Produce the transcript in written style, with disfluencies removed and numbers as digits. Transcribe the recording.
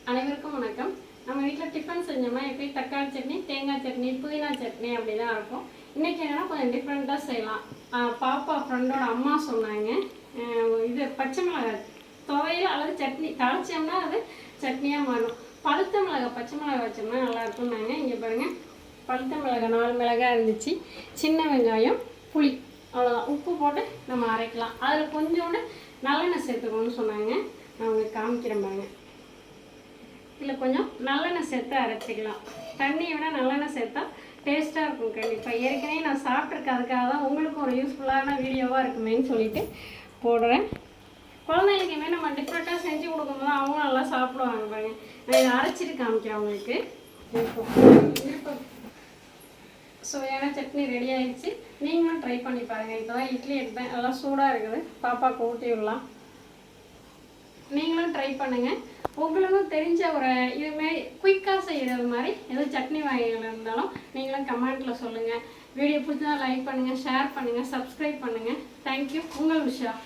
அனைவருக்கும் வணக்கம். நம்ம வீட்டில் டிஃபன் செஞ்சோம்னா எப்படி தக்காளி சட்னி, தேங்காய் சட்னி, புதினா சட்னி அப்படி தான் இருக்கும். இன்றைக்கி என்னென்னா கொஞ்சம் டிஃப்ரெண்ட்டாக செய்யலாம். பாப்பா ஃப்ரெண்டோட அம்மா சொன்னாங்க, இது பச்சை மிளகாய் துவையல் அல்லது சட்னி தாளிச்சோம்னா அது சட்னியாக மாறும். பழுத்த மிளகாய் பச்சை மிளகாய் வச்சோம்னா நல்லாயிருக்கும்னாங்க. இங்கே பாருங்கள், பழுத்த மிளகாய் 4 மிளகாய் இருந்துச்சு, சின்ன வெங்காயம், புளி, அவ்வளோதான். உப்பு போட்டு நம்ம அரைக்கலாம். அதில் கொஞ்சோண்டு நல்லெண்ணெய் சேர்த்துக்கணும்னு சொன்னாங்க. நான் உங்களுக்கு காமிக்கிறேன் பாருங்கள். இதில் கொஞ்சம் நல்லெண்ணெய் சேர்த்து அரைச்சிக்கலாம். தண்ணியை விட நல்லெண்ணெய் சேர்த்தா டேஸ்ட்டாக இருக்கும் கண்டிப்பாக. ஏற்கனவே நான் சாப்பிட்ருக்கேன், அதுக்காக தான் உங்களுக்கு ஒரு யூஸ்ஃபுல்லான வீடியோவாக இருக்குமேன்னு சொல்லிட்டு போடுறேன். குழந்தைங்களுக்குமே நம்ம டிஃப்ரெண்ட்டாக செஞ்சு கொடுக்கும்போது அவங்க நல்லா சாப்பிடுவாங்க பாருங்க. நான் இதை அரைச்சிட்டு காமிக்கிறேன் உங்களுக்கு. சுவையான சட்னி ரெடி ஆகிடுச்சு. நீங்களும் ட்ரை பண்ணி பாருங்கள். இப்போ தான் இட்லி எடுத்தேன், நல்லா சூடாக இருக்குது. பாப்பாவுக்கு ஊட்டி விடலாம். நீங்களும் ட்ரை பண்ணுங்கள். உங்களுக்கும் தெரிஞ்ச ஒரு இதுமாரி குயிக்காக செய்கிறது மாதிரி எதுவும் சட்னி வகைகள் இருந்தாலும் நீங்களும் கமெண்ட்டில் சொல்லுங்கள். வீடியோ பிடிச்சா லைக் பண்ணுங்கள், ஷேர் பண்ணுங்கள், சப்ஸ்கிரைப் பண்ணுங்கள். தேங்க்யூ. உங்கள் விஷயம்.